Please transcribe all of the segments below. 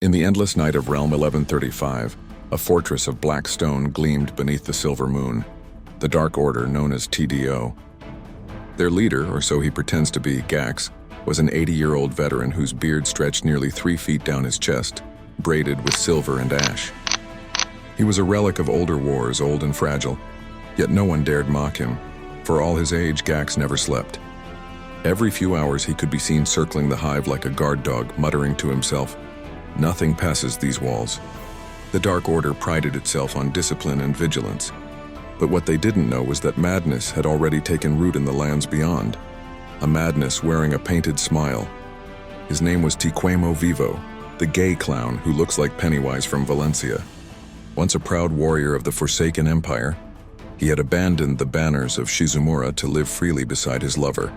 In the endless night of Realm 1135, a fortress of black stone gleamed beneath the silver moon, the Dark Order known as TDO. Their leader, or so he pretends to be, Gax, was an 80-year-old veteran whose beard stretched nearly 3 feet down his chest, braided with silver and ash. He was a relic of older wars, old and fragile, yet no one dared mock him. For all his age, Gax never slept. Every few hours he could be seen circling the hive like a guard dog, muttering to himself, "Nothing passes these walls." The Dark Order prided itself on discipline and vigilance, but what they didn't know was that madness had already taken root in the lands beyond. A madness wearing a painted smile. His name was ꍟ.ꆦꀦ, the gay clown who looks like Pennywise from Valencia. Once a proud warrior of the Forsaken Empire, he had abandoned the banners of Shizumura to live freely beside his lover,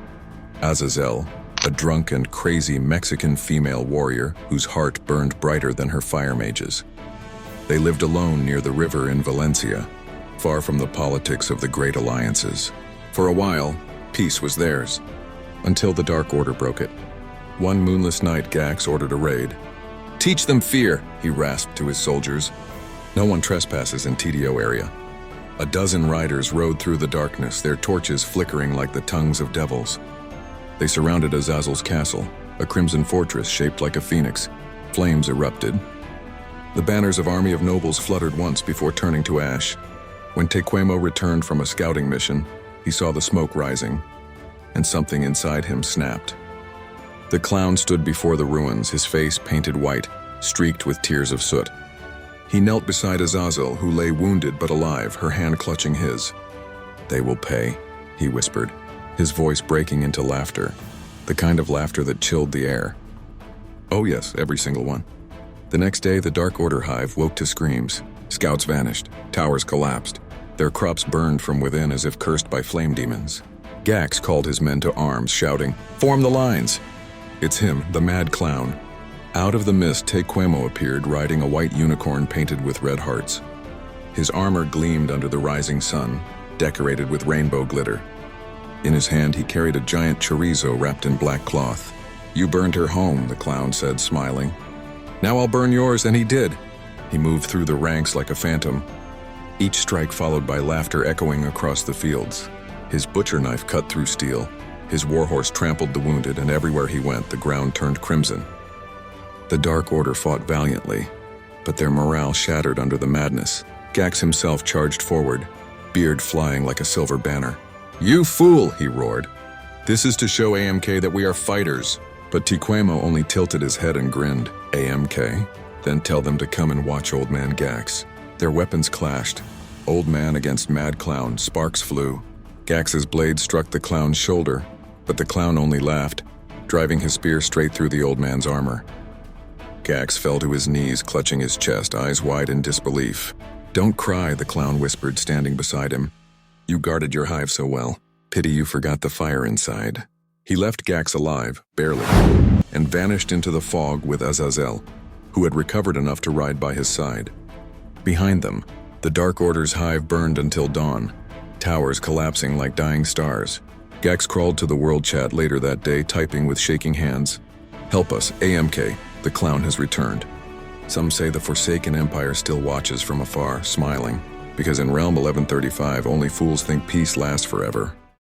Azazel, a drunk and crazy Mexican female warrior whose heart burned brighter than her fire mages. They lived alone near the river in Valencia, far from the politics of the great alliances. For a while, peace was theirs, until the Dark Order broke it. One moonless night, Gax ordered a raid. "Teach them fear," he rasped to his soldiers. No one trespasses in TDO area. A dozen riders rode through the darkness, their torches flickering like the tongues of devils. They surrounded Azazel's castle, a crimson fortress shaped like a phoenix. Flames erupted. The banners of army of nobles fluttered once before turning to ash. When ꍟ returned from a scouting mission, he saw the smoke rising, and something inside him snapped. The clown stood before the ruins, his face painted white, streaked with tears of soot. He knelt beside Azazel, who lay wounded but alive, her hand clutching his. "They will pay," he whispered, his voice breaking into laughter, the kind of laughter that chilled the air. Oh yes, every single one. The next day, the Dark Order hive woke to screams. Scouts vanished, towers collapsed, their crops burned from within as if cursed by flame demons. Gax called his men to arms, shouting, "Form the lines!" It's him, the mad clown. Out of the mist, ꍟ appeared, riding a white unicorn painted with red hearts. His armor gleamed under the rising sun, decorated with rainbow glitter. In his hand, he carried a giant chorizo wrapped in black cloth. "You burned her home," the clown said, smiling. "Now I'll burn yours," and he did. He moved through the ranks like a phantom, each strike followed by laughter echoing across the fields. His butcher knife cut through steel, his warhorse trampled the wounded, and everywhere he went, the ground turned crimson. The Dark Order fought valiantly, but their morale shattered under the madness. Gax himself charged forward, beard flying like a silver banner. "You fool!" he roared. "This is to show AMK that we are fighters." But ꍟ only tilted his head and grinned. "AMK? Then tell them to come and watch Old Man Gax." Their weapons clashed. Old man against mad clown, sparks flew. Gax's blade struck the clown's shoulder, but the clown only laughed, driving his spear straight through the old man's armor. Gax fell to his knees, clutching his chest, eyes wide in disbelief. "Don't cry," the clown whispered, standing beside him. "You guarded your hive so well. Pity you forgot the fire inside." He left Gax alive, barely, and vanished into the fog with Azazel, who had recovered enough to ride by his side. Behind them, the Dark Order's hive burned until dawn, towers collapsing like dying stars. Gax crawled to the world chat later that day, typing with shaking hands, "Help us, AMK, the clown has returned." Some say the Forsaken Empire still watches from afar, smiling, because in Realm 1135 only fools think peace lasts forever.